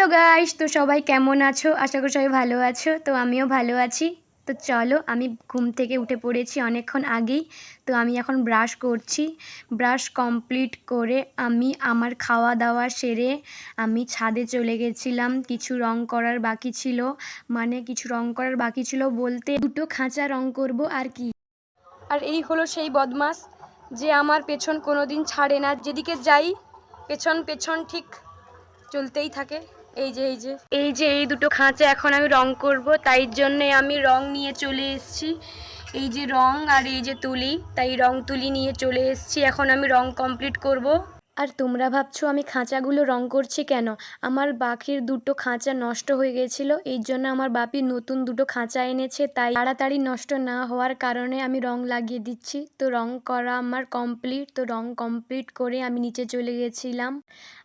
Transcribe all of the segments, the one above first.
Hello guys, তো সবাই কেমন আছো? আশা করি সবাই ভালো আছো। তো আমিও ভালো আছি। তো চলো, আমি ঘুম থেকে উঠে পড়েছি অনেকক্ষণ আগেই। তো আমি এখন ব্রাশ করছি। ব্রাশ কমপ্লিট করে আমি আমার খাওয়া দাওয়া সেরে আমি ছাদে চলে গেছিলাম। কিছু রং করার বাকি ছিল, কিছু রং করার বাকি ছিল বলতে দুটো খাঁচা রং করব আর কি। আর এই হলো সেই বদমাস যে আমার পেছন কোনোদিন ছাড়ে না, যেদিকে যাই পেছন পেছন ঠিক চলতেই থাকে। এই দুটো খাঁচা এখন আমি রং করব, তাই জন্যে আমি রং নিয়ে চলে এসেছি। এই যে রং আর এই যে তুলি, তাই রং তুলি নিয়ে চলে এসেছি। এখন আমি রং কমপ্লিট করব। আর তোমরা ভাবছো আমি খাঁচাগুলো রং করছি কেন? আমার বাকির দুটো খাঁচা নষ্ট হয়ে গেছিল, এই জন্য আমার বাপি নতুন দুটো খাঁচা এনেছে, তাই তাড়াতাড়ি নষ্ট না হওয়ার কারণে আমি রং লাগিয়ে দিচ্ছি। তো রং করা আমার কমপ্লিট। তো রং কমপ্লিট করে আমি নিচে চলে গেছিলাম।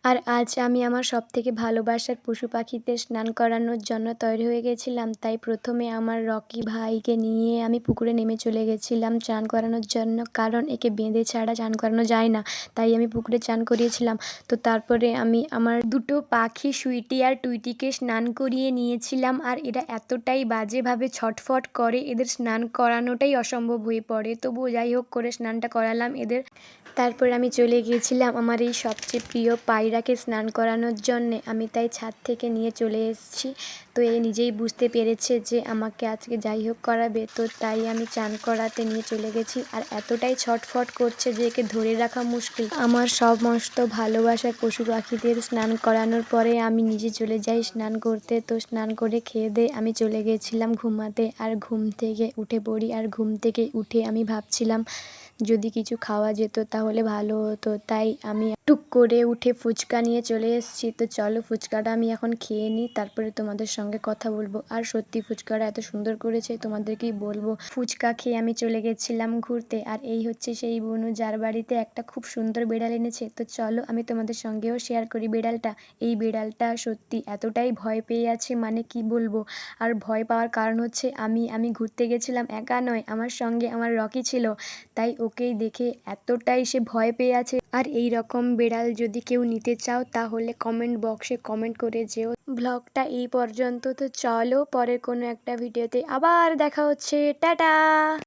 আর আজ আমি আমার সবথেকে ভালোবাসার পশু পাখিদের স্নান করানোর জন্য তৈরি হয়ে গেছিলাম। তাই প্রথমে আমার রকি ভাইকে নিয়ে আমি পুকুরে নেমে চলে গেছিলাম চান করানোর জন্য, কারণ একে বেঁধে ছাড়া চান করানো যায় না, তাই আমি পুকুরে চান করিয়েছিলাম। তো তারপরে আমি আমার দুটো পাখি সুইটি আর টুইটিকে স্নান করিয়ে নিয়েছিলাম। আর এরা এতটাই বাজেভাবে ছটফট করে, এদের স্নান করানোটাই অসম্ভব হয়ে পড়ে। তবুও যাই হোক করে স্নানটা করালাম এদের। তারপর আমি চলে গিয়েছিলাম আমার এই সবচেয়ে প্রিয় পায়রাকে স্নান করানোর জন্যে। আমি তাই ছাদ থেকে নিয়ে চলে এসেছি। তো এ নিজেই বুঝতে পেরেছে যে আমাকে আজকে যাই হোক করাবে, তো তাই আমি চান করাতে নিয়ে চলে গেছি। আর এতটাই ছটফট করছে যে একে ধরে রাখা মুশকিল। আমার সমস্ত ভালোবাসার পশু পাখিদের স্নান করানোর পরে আমি নিজে চলে যাই স্নান করতে। তো স্নান করে খেয়ে দিয়ে আমি চলে গেছিলাম ঘুমাতে। আর ঘুম থেকে উঠে পড়ি, আর ঘুম থেকে উঠে আমি ভাবছিলাম যদি কিছু খাওয়া যেত তাহলে ভালো হতো। তাই আমি টুক করে উঠে ফুচকা নিয়ে চলে এসেছি। তো চলো ফুচকাটা আমি এখন খেয়ে নিই, তারপরে তোমাদের সঙ্গে কথা বলবো। আর সত্যি ফুচকাটা এত সুন্দর করেছে তোমাদেরকেই বলবো। ফুচকা খেয়ে আমি চলে গেছিলাম ঘুরতে। আর এই হচ্ছে সেই বনু যার বাড়িতে একটা খুব সুন্দর বিড়াল এনেছে। তো চলো আমি তোমাদের সঙ্গেও শেয়ার করি বিড়ালটা। এই বিড়ালটা সত্যি এতটাই ভয় পেয়ে আছে, কি বলবো। আর ভয় পাওয়ার কারণ হচ্ছে আমি ঘুরতে গেছিলাম, একা নয়, আমার সঙ্গে আমার রকি ছিল, তাই ওকেই দেখে এতটাই সে ভয় পেয়ে আছে। আর এই রকম বিড়াল যদি কেউ নিতে চাও তাহলে কমেন্ট বক্সে কমেন্ট করে যেও। ব্লগটা এই পর্যন্ত। তো চলো পরের কোনো একটা ভিডিওতে আবার দেখা হচ্ছে। টাটা।